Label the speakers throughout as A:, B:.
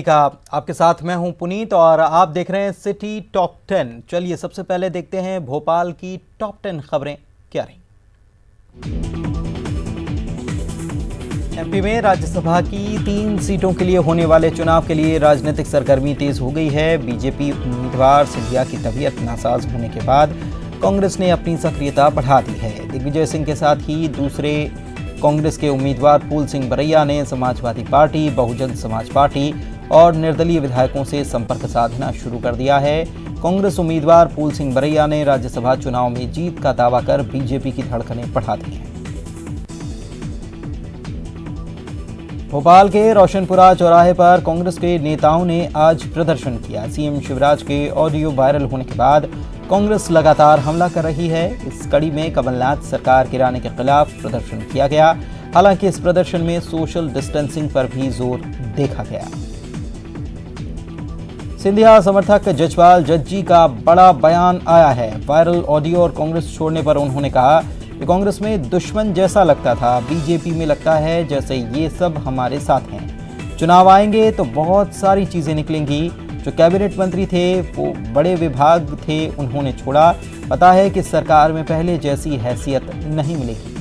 A: का आपके साथ मैं हूं पुनीत और आप देख रहे हैं सिटी टॉप 10। चलिए सबसे पहले देखते हैं भोपाल की टॉप 10 खबरें क्या रही। एमपी में राज्यसभा की 3 सीटों के लिए होने वाले चुनाव के लिए राजनीतिक सरगर्मी तेज हो गई है। बीजेपी उम्मीदवार सिंधिया की तबीयत नासाज होने के बाद कांग्रेस ने अपनी सक्रियता बढ़ा दी है। दिग्विजय सिंह के साथ ही दूसरे कांग्रेस के उम्मीदवार फूल सिंह बरैया ने समाजवादी पार्टी, बहुजन समाज पार्टी और निर्दलीय विधायकों से संपर्क साधना शुरू कर दिया है। कांग्रेस उम्मीदवार फूल सिंह बरैया ने राज्यसभा चुनाव में जीत का दावा कर बीजेपी की धड़कनें बढ़ा दी हैं। भोपाल के रोशनपुरा चौराहे पर कांग्रेस के नेताओं ने आज प्रदर्शन किया। सीएम शिवराज के ऑडियो वायरल होने के बाद कांग्रेस लगातार हमला कर रही है। इस कड़ी में कमलनाथ सरकार गिराने के खिलाफ प्रदर्शन किया गया। हालांकि इस प्रदर्शन में सोशल डिस्टेंसिंग पर भी जोर देखा गया। सिंधिया समर्थक जजपाल जज्जी का बड़ा बयान आया है। वायरल ऑडियो और कांग्रेस छोड़ने पर उन्होंने कहा कि कांग्रेस में दुश्मन जैसा लगता था, बीजेपी में लगता है जैसे ये सब हमारे साथ हैं। चुनाव आएंगे तो बहुत सारी चीजें निकलेंगी। जो कैबिनेट मंत्री थे वो बड़े विभाग थे, उन्होंने छोड़ा। पता है कि सरकार में पहले जैसी हैसियत नहीं मिलेगी।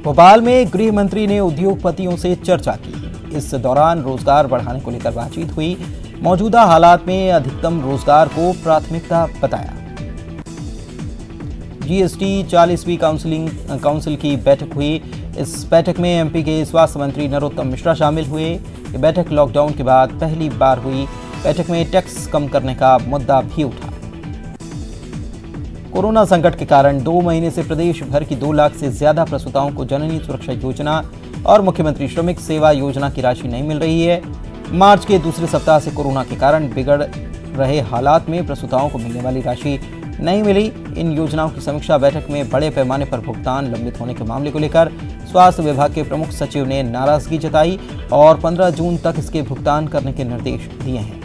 A: भोपाल में गृह मंत्री ने उद्योगपतियों से चर्चा की। इस दौरान रोजगार बढ़ाने को लेकर बातचीत हुई। मौजूदा हालात में अधिकतम रोजगार को प्राथमिकता बताया। जीएसटी 40वीं काउंसिल की बैठक हुई। इस बैठक में एमपी के स्वास्थ्य मंत्री नरोत्तम मिश्रा शामिल हुए। ये बैठक लॉकडाउन के बाद पहली बार हुई। बैठक में टैक्स कम करने का मुद्दा भी उठा। कोरोना संकट के कारण 2 महीने से प्रदेश भर की 2 लाख से ज्यादा प्रसूताओं को जननी सुरक्षा योजना और मुख्यमंत्री श्रमिक सेवा योजना की राशि नहीं मिल रही है। मार्च के दूसरे सप्ताह से कोरोना के कारण बिगड़ रहे हालात में प्रसूताओं को मिलने वाली राशि नहीं मिली। इन योजनाओं की समीक्षा बैठक में बड़े पैमाने पर भुगतान लंबित होने के मामले को लेकर स्वास्थ्य विभाग के प्रमुख सचिव ने नाराजगी जताई और 15 जून तक इसके भुगतान करने के निर्देश दिए हैं।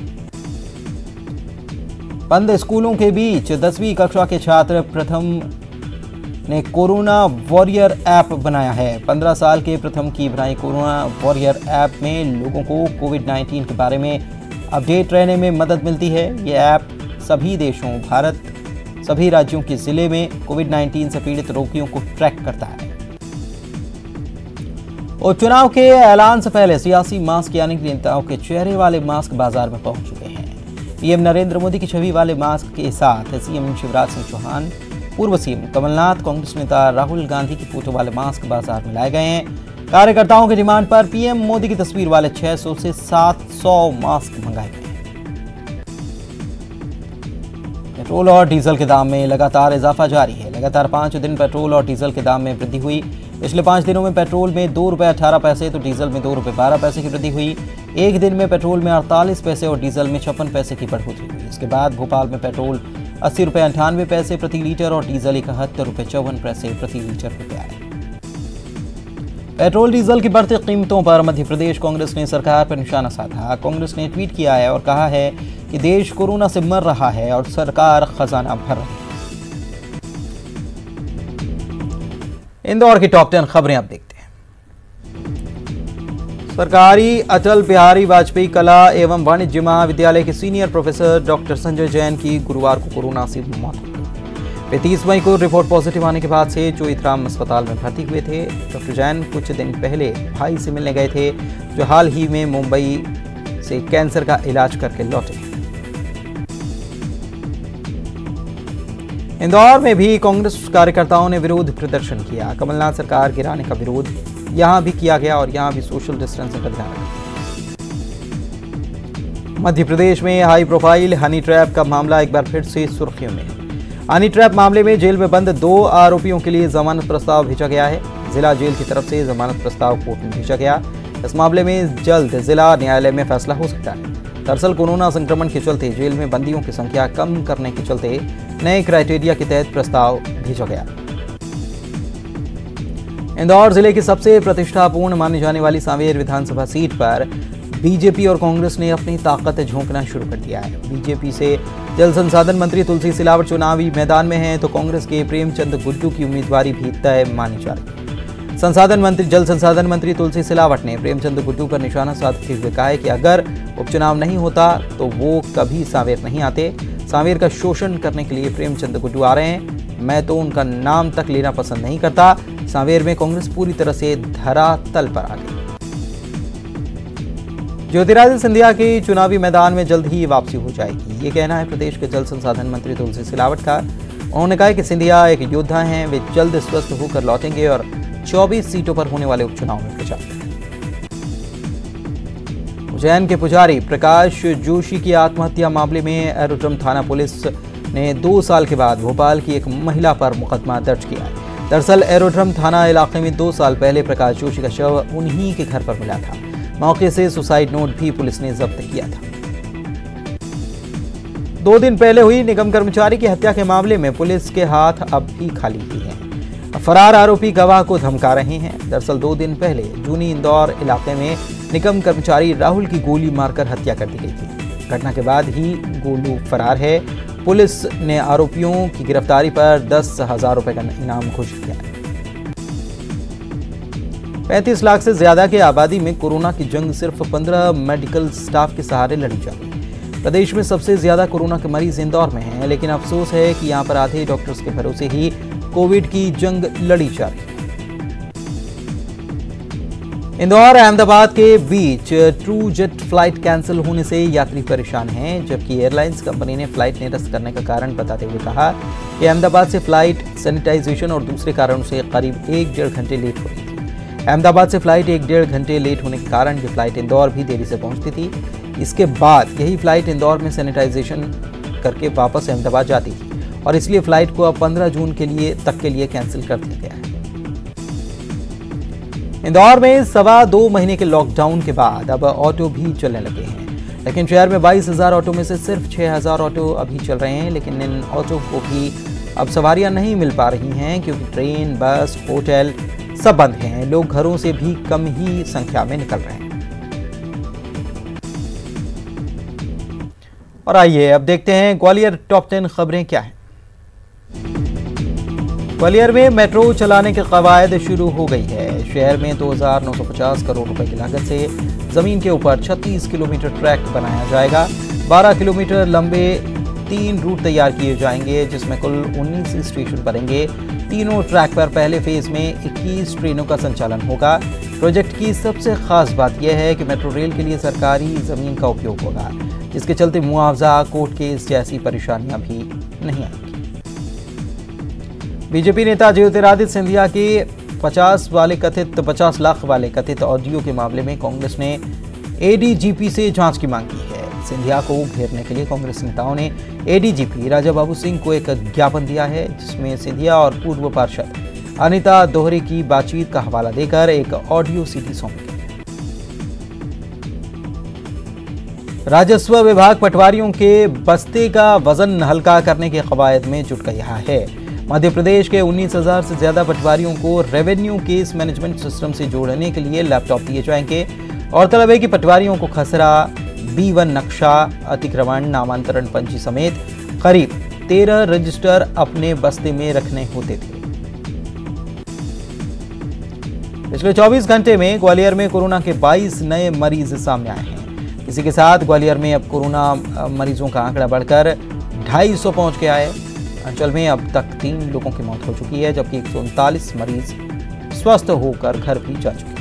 A: बंद स्कूलों के बीच 10वीं कक्षा के छात्र प्रथम ने कोरोना वॉरियर ऐप बनाया है। 15 साल के प्रथम की बनाई कोरोना वॉरियर ऐप में लोगों को कोविड-19 के बारे में अपडेट रहने में मदद मिलती है। ये ऐप सभी देशों, भारत सभी राज्यों के जिले में कोविड-19 से पीड़ित रोगियों को ट्रैक करता है। उपचुनाव के ऐलान से पहले सियासी मास्क यानी कि नेताओं के चेहरे वाले मास्क बाजार में पहुंच चुके हैं। पीएम नरेंद्र मोदी की छवि वाले मास्क के साथ सीएम शिवराज सिंह चौहान, पूर्व सीएम कमलनाथ, कांग्रेस नेता राहुल गांधी की फोटो वाले मास्क बाजार में लाए गए हैं। कार्यकर्ताओं की डिमांड पर पीएम मोदी की तस्वीर वाले 600 से 700 मास्क मंगाए गए। पेट्रोल और डीजल के दाम में लगातार इजाफा जारी है। लगातार 5 दिन पेट्रोल और डीजल के दाम में वृद्धि हुई। पिछले 5 दिनों में पेट्रोल में ₹2.18 तो डीजल में ₹2.12 की वृद्धि हुई। एक दिन में पेट्रोल में 48 पैसे और डीजल में 56 पैसे की बढ़ोतरी हुई। इसके बाद भोपाल में पेट्रोल ₹80.98 प्रति लीटर और डीजल ₹71.54 प्रति लीटर हो गया है। पेट्रोल डीजल की बढ़ती कीमतों पर मध्य प्रदेश कांग्रेस ने सरकार पर निशाना साधा। कांग्रेस ने ट्वीट किया है और कहा है कि देश कोरोना से मर रहा है और सरकार खजाना भर रही है। इंदौर की टॉप 10 खबरें आप देखते हैं। सरकारी अटल बिहारी वाजपेयी कला एवं वाणिज्य महाविद्यालय के senior professor doctor Sanjay Jain की गुरुवार को कोरोना से मौत हो गई। 30 मई को रिपोर्ट पॉजिटिव आने के बाद से चोइथराम अस्पताल में भर्ती हुए थे। डॉक्टर जैन कुछ दिन पहले भाई से मिलने गए थे, जो हाल ही में मुंबई से कैंसर का इलाज करके लौटे। इंदौर में भी कांग्रेस कार्यकर्ताओं ने विरोध प्रदर्शन किया। कमलनाथ सरकार गिराने का विरोध यहां भी किया गया और यहां भी सोशल डिस्टेंसिंग का ध्यान रखा। मध्य प्रदेश में हाई प्रोफाइल हनी ट्रैप का मामला एक बार फिर से सुर्खियों में। हनी ट्रैप मामले में जेल में बंद 2 आरोपियों के लिए जमानत प्रस्ताव भेजा गया है। जिला जेल की तरफ से जमानत प्रस्ताव कोर्ट में भेजा गया। इस मामले में जल्द जिला न्यायालय में फैसला हो सकता है। दरअसल कोरोना संक्रमण के चलते जेल में बंदियों की संख्या कम करने के चलते नए क्राइटेरिया के तहत प्रस्ताव भेजा गया। इंदौर जिले की सबसे प्रतिष्ठापूर्ण मानी जाने वाली सांवेर विधानसभा सीट पर बीजेपी और कांग्रेस ने अपनी ताकत झोंकना शुरू कर दिया है। बीजेपी से जल संसाधन मंत्री तुलसी सिलावट चुनावी मैदान में हैं, तो कांग्रेस के प्रेमचंद गुड्डू की उम्मीदवारी भी तय मानी जा रही है। जल संसाधन मंत्री तुलसी सिलावट ने प्रेमचंद गुड्डू पर निशाना साधते हुए कहा है कि अगर उपचुनाव नहीं होता तो वो कभी सांवेर नहीं आते। सांवेर का शोषण करने के लिए प्रेमचंद गुड्डू आ रहे हैं। मैं तो उनका नाम तक लेना पसंद नहीं करता। सांवेर में कांग्रेस पूरी तरह से धरातल पर आ गई। ज्योतिरादित्य सिंधिया की चुनावी मैदान में जल्द ही वापसी हो जाएगी, ये कहना है प्रदेश के जल संसाधन मंत्री तुलसी सिलावट का। उन्होंने कहा कि सिंधिया एक योद्धा हैं, वे जल्द स्वस्थ होकर लौटेंगे और 24 सीटों पर होने वाले उपचुनाव में प्रचार करेंगे। उज्जैन के पुजारी प्रकाश जोशी की आत्महत्या मामले में एरोड्रम थाना पुलिस ने 2 साल के बाद भोपाल की एक महिला पर मुकदमा दर्ज किया है। दरअसल एरोड्रम थाना इलाके में 2 साल पहले प्रकाश जोशी का शव उन्हीं के घर पर मिला था। मौके से सुसाइड नोट भी पुलिस ने जब्त किया था। 2 दिन पहले हुई निगम कर्मचारी की हत्या के मामले में पुलिस के हाथ अब भी खाली ही हैं। फरार आरोपी गवाह को धमका रहे हैं। दरअसल 2 दिन पहले जूनी इंदौर इलाके में निगम कर्मचारी राहुल की गोली मारकर हत्या कर दी गई थी। घटना के बाद ही गोलू फरार है। पुलिस ने आरोपियों की गिरफ्तारी पर 10,000 रुपए का इनाम घोषित किया है। 35 लाख से ज्यादा की आबादी में कोरोना की जंग सिर्फ 15 मेडिकल स्टाफ के सहारे लड़ी जा रही है। प्रदेश में सबसे ज्यादा कोरोना के मरीज इंदौर में हैं, लेकिन अफसोस है कि यहां पर आधे डॉक्टर्स के भरोसे ही कोविड की जंग लड़ी जा रही है। इंदौर अहमदाबाद के बीच ट्रू जेट फ्लाइट कैंसिल होने से यात्री परेशान हैं, जबकि एयरलाइंस कंपनी ने फ्लाइट निरस्त करने का कारण बताते हुए कहा कि अहमदाबाद से फ्लाइट सैनिटाइजेशन और दूसरे कारणों से करीब 1-1.5 घंटे लेट हो रही थी। अहमदाबाद से फ्लाइट 1-1.5 घंटे लेट होने के कारण ये फ्लाइट इंदौर भी देरी से पहुंचती थी। इसके बाद यही फ्लाइट इंदौर में सैनिटाइजेशन करके वापस अहमदाबाद जाती थी और इसलिए फ्लाइट को अब 15 जून के लिए कैंसिल कर दिया गया है। इंदौर में 2.25 महीने के लॉकडाउन के बाद अब ऑटो भी चलने लगे हैं, लेकिन शहर में 22,000 ऑटो में से सिर्फ 6,000 ऑटो अभी चल रहे हैं। लेकिन इन ऑटो को भी अब सवारियां नहीं मिल पा रही हैं, क्योंकि ट्रेन, बस, होटल सब बंद हैं। लोग घरों से भी कम ही संख्या में निकल रहे हैं। और आइए अब देखते हैं ग्वालियर टॉप 10 खबरें क्या हैं। ग्वालियर में मेट्रो चलाने की कवायद शुरू हो गई है। शहर में 2,950 करोड़ रुपए की लागत से जमीन के ऊपर 36 किलोमीटर ट्रैक बनाया जाएगा। 12 किलोमीटर लंबे 3 रूट तैयार किए जाएंगे, जिसमें कुल 19 स्टेशन बनेंगे। तीनों ट्रैक पर पहले फेज में 21 ट्रेनों का संचालन होगा। प्रोजेक्ट की सबसे खास बात यह है कि मेट्रो रेल के लिए सरकारी जमीन का उपयोग होगा, जिसके चलते मुआवजा, कोर्ट केस जैसी परेशानियां भी नहीं आएंगी। बीजेपी नेता ज्योतिरादित्य सिंधिया के 50 लाख वाले कथित ऑडियो के मामले में कांग्रेस ने एडीजीपी से जांच की मांग की है। सिंधिया को घेरने के लिए कांग्रेस नेताओं ने एडीजीपी राजा बाबू सिंह को एक ज्ञापन दिया है, जिसमें सिंधिया और पूर्व पार्षद अनिता दोहरे की बातचीत का हवाला देकर एक ऑडियो सीडी सौंपी गई है। राजस्व विभाग पटवारियों के बस्ते का वजन हल्का करने के कवायद में जुट गया है। मध्य प्रदेश के 19,000 से ज्यादा पटवारियों को रेवेन्यू केस मैनेजमेंट सिस्टम से जोड़ने के लिए लैपटॉप दिए जाएंगे। और तलब है कि पटवारियों को खसरा, B1 नक्शा, अतिक्रमण, नामांतरण पंजी समेत करीब 13 रजिस्टर अपने बस्ते में रखने होते थे। पिछले 24 घंटे में ग्वालियर में कोरोना के 22 नए मरीज सामने आए हैं। इसी के साथ ग्वालियर में अब कोरोना मरीजों का आंकड़ा बढ़कर 250 पहुंच गया है। अंचल में अब तक 3 लोगों की मौत हो चुकी है, जबकि 139 मरीज स्वस्थ होकर घर भी जा चुके हैं।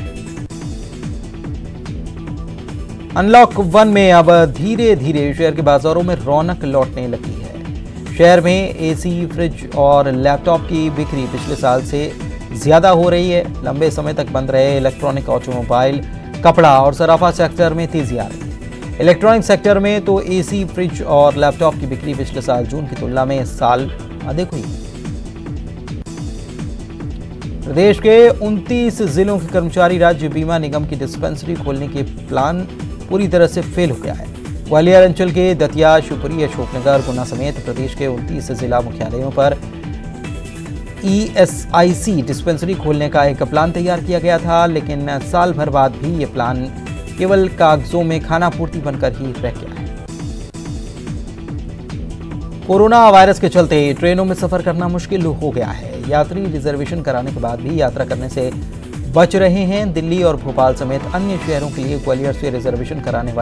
A: अनलॉक 1 में अब धीरे धीरे शहर के बाजारों में रौनक लौटने लगी है। शहर में एसी, फ्रिज और लैपटॉप की बिक्री पिछले साल से ज्यादा हो रही है। लंबे समय तक बंद रहे इलेक्ट्रॉनिक, ऑटोमोबाइल, कपड़ा और सराफा सेक्टर में तेजी आ रही है। इलेक्ट्रॉनिक सेक्टर में तो एसी, फ्रिज और लैपटॉप की बिक्री पिछले साल जून की तुलना में इस साल अधिक हुई। प्रदेश के 29 जिलों के कर्मचारी राज्य बीमा निगम की डिस्पेंसरी खोलने के प्लान पूरी तरह से फेल हो गया है। ग्वालियर अंचल के दतिया, शिवपुरी, अशोकनगर, गुना समेत प्रदेश के 29 जिला मुख्यालयों पर ESIC डिस्पेंसरी खोलने का एक प्लान तैयार किया गया था, लेकिन साल भर बाद भी ये प्लान केवल कागजों में खानापूर्ति बनकर ही रह गया है। कोरोना वायरस के चलते ट्रेनों में सफर करना मुश्किल हो गया है। यात्री रिजर्वेशन कराने के बाद भी यात्रा करने से बच रहे हैं। दिल्ली और भोपाल समेत अन्य शहरों के लिए ग्वालियर से रिजर्वेशन कराने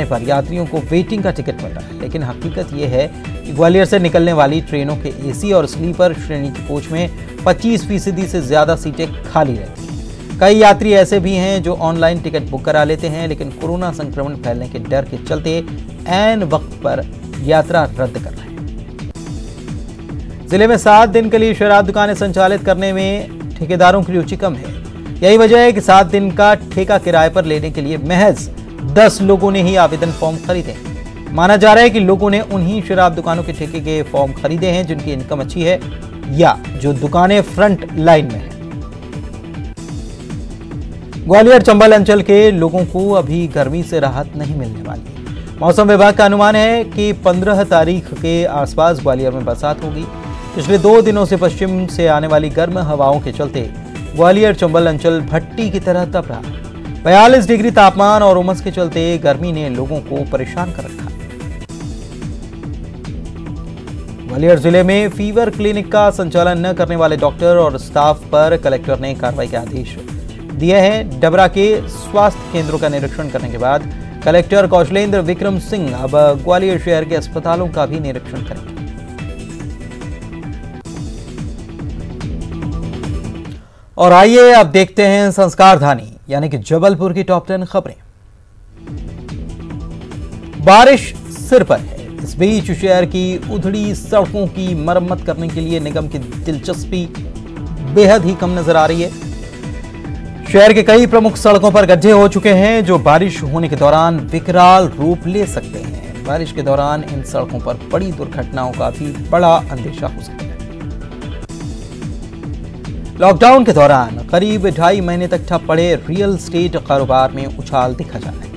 A: पर यात्रियों को वेटिंग का टिकट मिल रहा है, लेकिन हकीकत यह है कि ग्वालियर से निकलने वाली ट्रेनों के एसी और स्लीपर श्रेणी की कोच में 25% से ज्यादा सीटें खाली रहती हैं। कई यात्री ऐसे भी हैं जो ऑनलाइन टिकट बुक करा लेते हैं, लेकिन कोरोना संक्रमण फैलने के डर के चलते ऐन वक्त पर यात्रा रद्द कर रहे हैं। जिले में 7 दिन के लिए शराब दुकानें संचालित करने में ठेकेदारों की रुचि कम है। यही वजह है कि 7 दिन का ठेका किराए पर लेने के लिए महज 10 लोगों ने ही आवेदन फॉर्म खरीदे। माना जा रहा है कि लोगों ने उन्हीं शराब दुकानों के ठेके के फॉर्म खरीदे हैं जिनकी इनकम अच्छी है या जो दुकानें फ्रंट लाइन में हैं। ग्वालियर चंबल अंचल के लोगों को अभी गर्मी से राहत नहीं मिलने वाली। मौसम विभाग का अनुमान है कि 15 तारीख के आसपास ग्वालियर में बरसात होगी। पिछले 2 दिनों से पश्चिम से आने वाली गर्म हवाओं के चलते ग्वालियर चंबल अंचल भट्टी की तरह तप रहा। 42 डिग्री तापमान और उमस के चलते गर्मी ने लोगों को परेशान कर रखा। ग्वालियर जिले में फीवर क्लिनिक का संचालन न करने वाले डॉक्टर और स्टाफ पर कलेक्टर ने कार्रवाई के आदेश दिए हैं। डबरा के स्वास्थ्य केंद्रों का निरीक्षण करने के बाद कलेक्टर कौशलेंद्र विक्रम सिंह अब ग्वालियर शहर के अस्पतालों का भी निरीक्षण करेंगे। और आइए अब देखते हैं संस्कारधानी यानी कि जबलपुर की टॉप 10 खबरें। बारिश सिर पर है, इस बीच शहर की उधड़ी सड़कों की मरम्मत करने के लिए निगम की दिलचस्पी बेहद ही कम नजर आ रही है। शहर के कई प्रमुख सड़कों पर गड्ढे हो चुके हैं जो बारिश होने के दौरान विकराल रूप ले सकते हैं। बारिश के दौरान इन सड़कों पर बड़ी दुर्घटनाओं का भी बड़ा अंदेशा हो सकता है। लॉकडाउन के दौरान करीब 2.5 महीने तक ठप पड़े रियल एस्टेट कारोबार में उछाल देखा जा रहा है।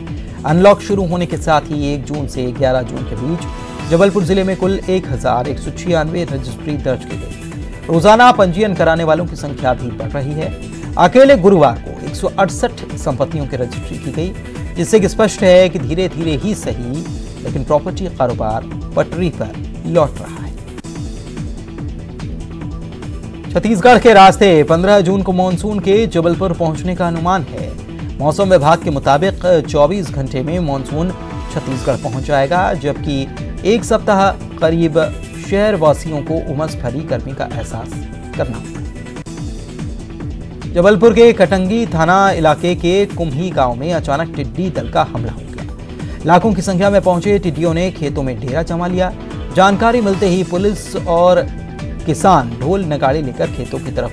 A: अनलॉक शुरू होने के साथ ही 1 जून से 11 जून के बीच जबलपुर जिले में कुल 1196 रजिस्ट्री दर्ज की गई। रोजाना पंजीयन कराने वालों की संख्या भी बढ़ रही है। अकेले गुरुवार को 168 संपत्तियों की रजिस्ट्री की गई, जिससे कि स्पष्ट है कि धीरे धीरे ही सही लेकिन प्रॉपर्टी कारोबार पटरी पर लौट रहा है। छत्तीसगढ़ के रास्ते 15 जून को मानसून के जबलपुर पहुंचने का अनुमान है। मौसम विभाग के मुताबिक 24 घंटे में मानसून छत्तीसगढ़ पहुंच जाएगा, जबकि 1 सप्ताह करीब शहर वासियों को उमस भरी गर्मी का एहसास करना होगा। जबलपुर के कटंगी थाना इलाके के कुम्ही गांव में अचानक टिड्डी दल का हमला हो गया। लाखों की संख्या में पहुंचे टिड्डियों ने खेतों में डेरा जमा लिया। जानकारी मिलते ही पुलिस और किसान ढोल नगाड़े लेकर खेतों की तरफ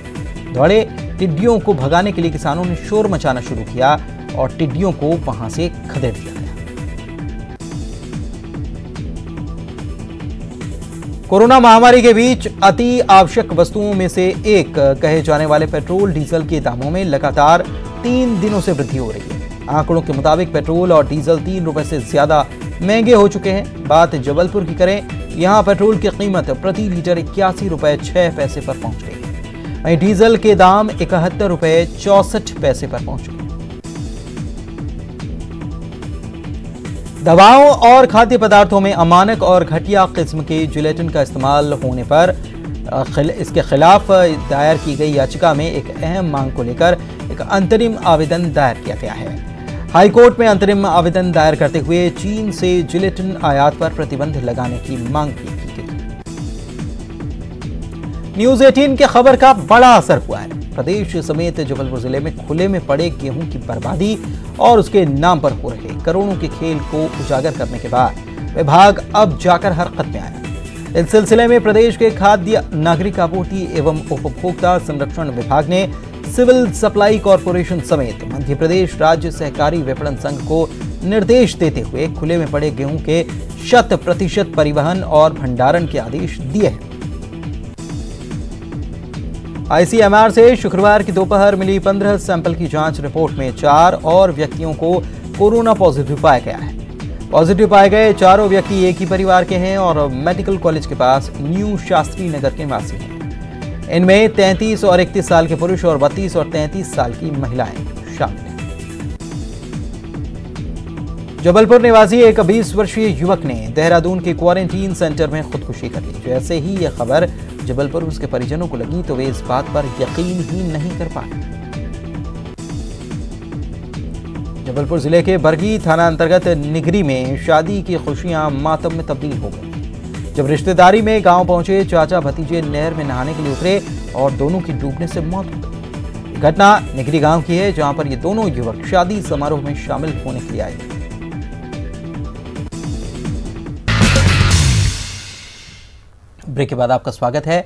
A: दौड़े। टिड्डियों को भगाने के लिए किसानों ने शोर मचाना शुरू किया और टिड्डियों को वहां से खदेड़ दिया गया। कोरोना महामारी के बीच अति आवश्यक वस्तुओं में से एक कहे जाने वाले पेट्रोल डीजल के दामों में लगातार 3 दिनों से वृद्धि हो रही है। आंकड़ों के मुताबिक पेट्रोल और डीजल 3 रुपए से ज्यादा महंगे हो चुके हैं। बात जबलपुर की करें, यहां पेट्रोल की कीमत प्रति लीटर 81 रुपए 6 पैसे पर पहुंच गई है। वहीं डीजल के दाम 71 रुपए 64 पैसे पर पहुंच गए। दवाओं और खाद्य पदार्थों में अमानक और घटिया किस्म के जिलेटिन का इस्तेमाल होने पर इसके खिलाफ दायर की गई याचिका में एक अहम मांग को लेकर एक अंतरिम आवेदन दायर किया गया है। हाईकोर्ट में अंतरिम आवेदन दायर करते हुए चीन से जिलेटिन आयात पर प्रतिबंध लगाने की मांग की गई। न्यूज 18 की खबर का बड़ा असर हुआ है। प्रदेश समेत जबलपुर जिले में खुले में पड़े गेहूं की बर्बादी और उसके नाम पर हो रहे करोड़ों के खेल को उजागर करने के बाद विभाग अब जाकर हरकत में आया। इस सिलसिले में प्रदेश के खाद्य नागरिक आपूर्ति एवं उपभोक्ता संरक्षण विभाग ने सिविल सप्लाई कॉरपोरेशन समेत मध्य प्रदेश राज्य सहकारी विपणन संघ को निर्देश देते हुए खुले में पड़े गेहूं के 100% परिवहन और भंडारण के आदेश दिए हैं। आईसीएमआर से शुक्रवार की दोपहर मिली 15 सैंपल की जांच रिपोर्ट में 4 और व्यक्तियों को कोरोना पॉजिटिव पाया गया है। पॉजिटिव पाए गए चारों व्यक्ति एक ही परिवार के हैं और मेडिकल कॉलेज के पास न्यू शास्त्री नगर के निवासी हैं। इनमें 33 और 31 साल के पुरुष और 32 और 33 साल की महिलाएं शामिल हैं। जबलपुर निवासी एक 20 वर्षीय युवक ने देहरादून के क्वारंटीन सेंटर में खुदकुशी कर ली। जैसे ही यह खबर जबलपुर में उसके परिजनों को लगी तो वे इस बात पर यकीन ही नहीं कर पाए। जबलपुर जिले के बरगी थाना अंतर्गत निगरी में शादी की खुशियां मातम में तब्दील हो गई जब रिश्तेदारी में गांव पहुंचे चाचा भतीजे नहर में नहाने के लिए उतरे और दोनों की डूबने से मौत हो गई। घटना निगरी गांव की है, जहां पर ये दोनों युवक शादी समारोह में शामिल होने के लिए आए थे। ब्रेक के बाद आपका स्वागत है।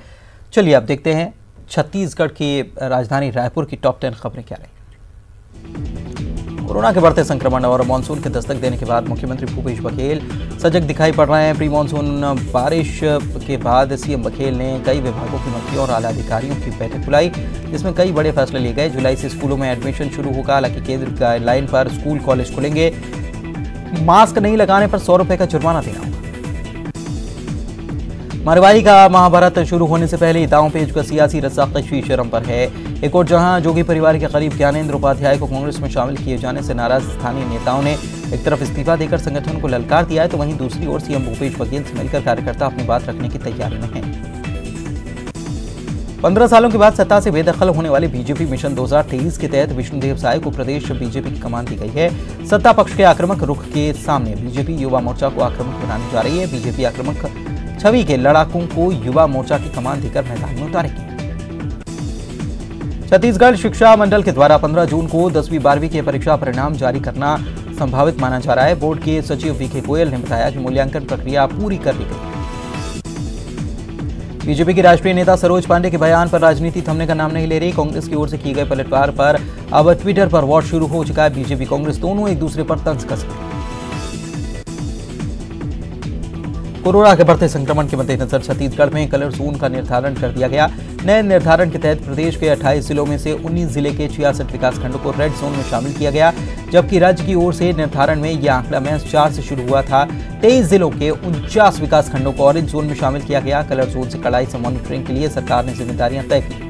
A: चलिए अब देखते हैं छत्तीसगढ़ की राजधानी रायपुर की टॉप 10 खबरें क्या रही। कोरोना के बढ़ते संक्रमण और मानसून के दस्तक देने के बाद मुख्यमंत्री भूपेश बघेल सजग दिखाई पड़ रहे हैं। प्री मानसून बारिश के बाद सीएम बघेल ने कई विभागों के मंत्रियों और आला अधिकारियों की बैठक बुलाई, जिसमें कई बड़े फैसले लिए गए। जुलाई से स्कूलों में एडमिशन शुरू होगा, हालांकि केंद्र गाइडलाइन पर स्कूल कॉलेज खुलेंगे। मास्क नहीं लगाने पर 100 रुपए का जुर्माना देना होगा। मरवाही का महाभारत शुरू होने से पहले दांव पेच का सियासी रस्साकशी शर्म पर है। एक और जहां जोगी परिवार के करीब ज्ञानेंद्र उपाध्याय को कांग्रेस में शामिल किए जाने से नाराज स्थानीय नेताओं ने एक तरफ इस्तीफा देकर संगठन को ललकार दिया है, तो वहीं दूसरी ओर सीएम भूपेश बघेल से मिलकर कार्यकर्ता अपनी बात रखने की तैयारी में हैं। 15 सालों के बाद सत्ता से बेदखल होने वाले बीजेपी मिशन 2023 के तहत विष्णुदेव साय को प्रदेश बीजेपी की कमान दी गई है। सत्ता पक्ष के आक्रामक रुख के सामने बीजेपी युवा मोर्चा को आक्रामक बनाने जा रही है। बीजेपी आक्रामक छवि के लड़ाकों को युवा मोर्चा की कमान देकर मैदान में उतारेगी। छत्तीसगढ़ शिक्षा मंडल के द्वारा 15 जून को 10वीं 12वीं के परीक्षा परिणाम जारी करना संभावित माना जा रहा है। बोर्ड के सचिव वीके गोयल ने बताया कि मूल्यांकन प्रक्रिया पूरी कर ली गई। बीजेपी की राष्ट्रीय नेता सरोज पांडे के बयान पर राजनीति थमने का नाम नहीं ले रही। कांग्रेस की ओर से किए गए पलटवार पर अब ट्विटर पर वॉर शुरू हो चुका है। बीजेपी कांग्रेस दोनों एक दूसरे पर तंज कस रहे हैं। कोरोना के बढ़ते संक्रमण के मद्देनजर छत्तीसगढ़ में कलर जोन का निर्धारण कर दिया गया। नए निर्धारण के तहत प्रदेश के 28 जिलों में से 19 जिले के 66 विकासखंडों को रेड जोन में शामिल किया गया, जबकि राज्य की ओर से निर्धारण में यह आंकड़ा महज 4 से शुरू हुआ था। 23 जिलों के 49 विकासखंडों को ऑरेंज जोन में शामिल किया गया। कलर जोन से कड़ाई से मॉनिटरिंग के लिए सरकार ने जिम्मेदारियां तय की।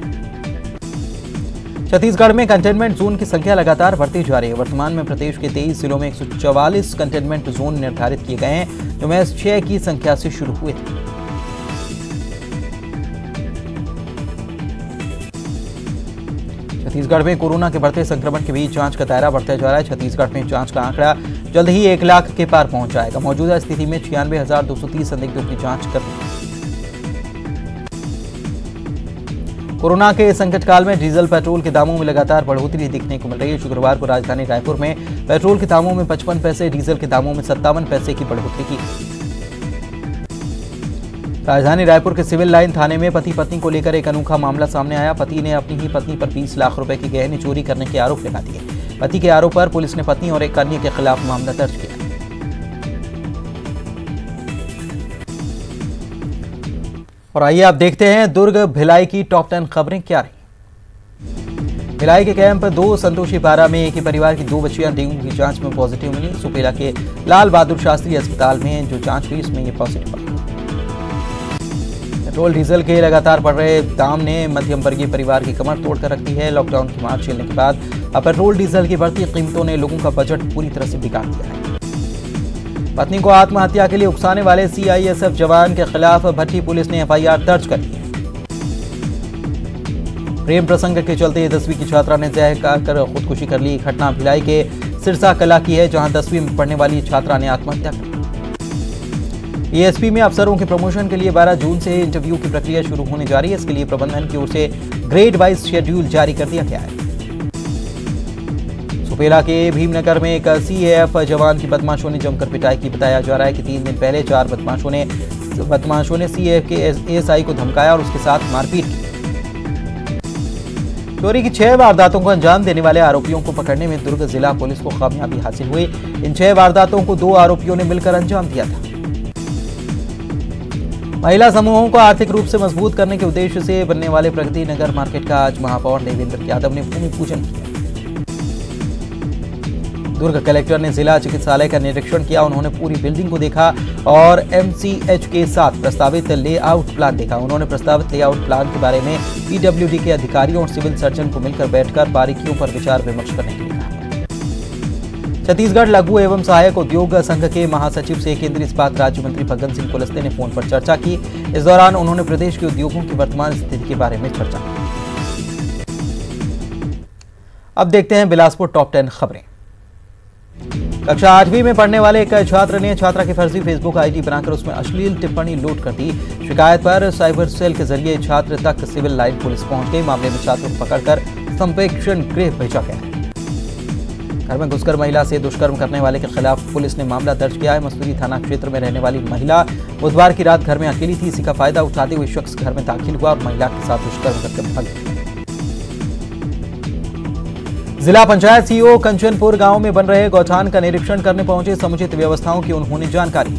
A: छत्तीसगढ़ में कंटेनमेंट जोन की संख्या लगातार बढ़ती जा रही है। वर्तमान में प्रदेश के 23 जिलों में 144 कंटेनमेंट जोन निर्धारित किए गए हैं, जो महज 6 की संख्या से शुरू हुए थे। छत्तीसगढ़ में कोरोना के बढ़ते संक्रमण के बीच जांच का दायरा बढ़ता जा रहा है। छत्तीसगढ़ में जांच का आंकड़ा जल्द ही 1 लाख के पार पहुंच जाएगा। मौजूदा स्थिति में 96,230 संदिग्धों की जांच कर ली। कोरोना के संकट काल में डीजल पेट्रोल के दामों में लगातार बढ़ोतरी देखने को मिल रही है। शुक्रवार को राजधानी रायपुर में पेट्रोल के दामों में 55 पैसे, डीजल के दामों में 57 पैसे की बढ़ोतरी की। राजधानी रायपुर के सिविल लाइन थाने में पति पत्नी को लेकर एक अनोखा मामला सामने आया। पति ने अपनी ही पत्नी पर 20 लाख रुपए के गहने चोरी करने के आरोप लगा दिए। पति के आरोप पर पुलिस ने पत्नी और एक अन्य के खिलाफ मामला दर्ज किया। और आइए आप देखते हैं दुर्ग भिलाई की टॉप 10 खबरें क्या रही। भिलाई के कैंप 2 संतोषी पारा में एक ही परिवार की 2 बच्चियां डेंगू की जांच में पॉजिटिव मिली। सुपेला के लाल बहादुर शास्त्री अस्पताल में जो जांच हुई, इसमें ये पॉजिटिव आई। पेट्रोल डीजल के लगातार बढ़ रहे दाम ने मध्यम वर्गीय परिवार की कमर तोड़कर रख दी है। लॉकडाउन की मार झेलने के बाद अब पेट्रोल डीजल की बढ़ती कीमतों ने लोगों का बजट पूरी तरह से बिगाड़ दिया है। पत्नी को आत्महत्या के लिए उकसाने वाले सीआईएसएफ जवान के खिलाफ भट्टी पुलिस ने एफआईआर दर्ज कर ली है। प्रेम प्रसंग के चलते 10वीं की छात्रा ने जहर खाकर खुदकुशी कर ली। घटना भिलाई के सिरसा कला की है, जहां 10वीं में पढ़ने वाली छात्रा ने आत्महत्या कर ली। एएसपी में अफसरों के प्रमोशन के लिए 12 जून से इंटरव्यू की प्रक्रिया शुरू होने जा रही है। इसके लिए प्रबंधन की ओर से ग्रेड वाइज शेड्यूल जारी कर दिया गया है। सुपेला के भीमनगर में एक सीएएफ जवान की बदमाशों ने जमकर पिटाई की। बताया जा रहा है कि 3 दिन पहले 4 बदमाशों ने सीएएफ के एएसआई को धमकाया और उसके साथ मारपीट की। चोरी की 6 वारदातों को अंजाम देने वाले आरोपियों को पकड़ने में दुर्ग जिला पुलिस को कामयाबी हासिल हुई। इन 6 वारदातों को 2 आरोपियों ने मिलकर अंजाम दिया था। महिला समूहों को आर्थिक रूप से मजबूत करने के उद्देश्य से बनने वाले प्रगति नगर मार्केट का आज महापौर देवेंद्र यादव ने भूमि पूजन किया। दुर्ग कलेक्टर ने जिला चिकित्सालय का निरीक्षण किया। उन्होंने पूरी बिल्डिंग को देखा और एमसीएच के साथ प्रस्तावित लेआउट प्लान देखा। उन्होंने प्रस्तावित लेआउट प्लान के बारे में पीडब्ल्यूडी के अधिकारियों और सिविल सर्जन को मिलकर बैठकर बारीकियों पर विचार विमर्श करने के लिए कहा। छत्तीसगढ़ लघु एवं सहायक उद्योग संघ के महासचिव से केंद्रीय इस्पात राज्य मंत्री फग्गन सिंह कुलस्ते ने फोन पर चर्चा की। इस दौरान उन्होंने प्रदेश के उद्योगों की वर्तमान स्थिति के बारे में चर्चा की। अब देखते हैं बिलासपुर टॉप 10 खबरें। कक्षा 8वीं में पढ़ने वाले एक छात्र ने छात्रा की फर्जी फेसबुक आईडी बनाकर उसमें अश्लील टिप्पणी लोड कर दी। शिकायत पर साइबर सेल के जरिए छात्र तक सिविल लाइन पुलिस पहुंच गई। मामले में छात्र को पकड़कर संप्रेक्षण गृह भेजा गया है। घर में घुसकर महिला से दुष्कर्म करने वाले के खिलाफ पुलिस ने मामला दर्ज किया है। मसूरी थाना क्षेत्र में रहने वाली महिला बुधवार की रात घर में अकेली थी। इसी का फायदा उठाते हुए शख्स घर में दाखिल हुआ और महिला के साथ दुष्कर्म करके भाग गया। जिला पंचायत सीईओ कंचनपुर गांव में बन रहे गौठान का निरीक्षण करने पहुंचे। समुचित व्यवस्थाओं की उन्होंने जानकारी।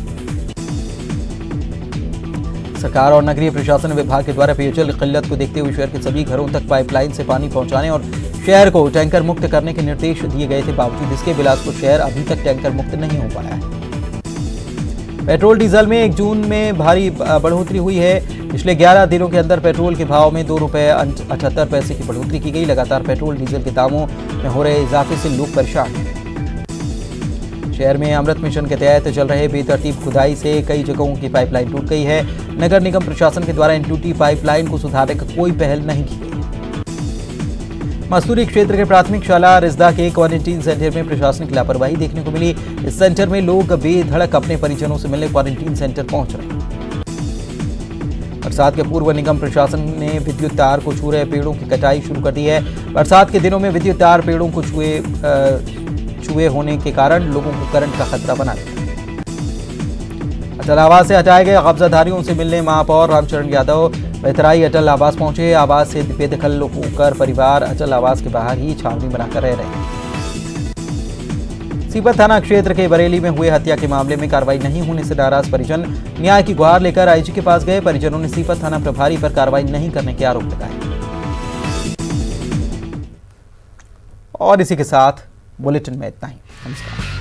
A: सरकार और नगरीय प्रशासन विभाग के द्वारा पेयजल की किल्लत को देखते हुए शहर के सभी घरों तक पाइपलाइन से पानी पहुंचाने और शहर को टैंकर मुक्त करने के निर्देश दिए गए थे। बावजूद इसके बिलासपुर शहर अभी तक टैंकर मुक्त नहीं हो पाया है। पेट्रोल डीजल में 1 जून में भारी बढ़ोतरी हुई है। पिछले 11 दिनों के अंदर पेट्रोल के भाव में 2 रुपये 78 पैसे की बढ़ोतरी की गई। लगातार पेट्रोल डीजल के दामों में हो रहे इजाफे से लोग परेशान हैं। शहर में अमृत मिशन के तहत चल रहे बेतरतीब खुदाई से कई जगहों की पाइपलाइन टूट गई है। नगर निगम प्रशासन के द्वारा इन टूटी पाइपलाइन को सुधारने का कोई पहल नहीं की गई। मसूरी क्षेत्र के प्राथमिक शाला रिजदा के क्वारंटीन सेंटर में प्रशासनिक लापरवाही देखने को मिली। इस सेंटर में लोग बेधड़क अपने परिजनों से मिलने क्वारंटीन सेंटर पहुंच रहे हैं। बरसात के पूर्व निगम प्रशासन ने विद्युत तार को छू रहे पेड़ों की कटाई शुरू कर दी है। बरसात के दिनों में विद्युत तार पेड़ों को छुए होने के कारण लोगों को करंट का खतरा बना रहता है। अटल आवास से हटाए गए कब्जाधारियों से मिलने महापौर रामचरण यादव बेतराई अटल आवास पहुंचे। आवास से बेदखल होकर परिवार अटल आवास के बाहर ही छावनी बनाकर रह रहे हैं। सीपत थाना क्षेत्र के बरेली में हुए हत्या के मामले में कार्रवाई नहीं होने से नाराज परिजन न्याय की गुहार लेकर आईजी के पास गए। परिजनों ने सीपत थाना प्रभारी पर कार्रवाई नहीं करने के आरोप लगाए। और इसी के साथ बुलेटिन में इतना ही। नमस्कार।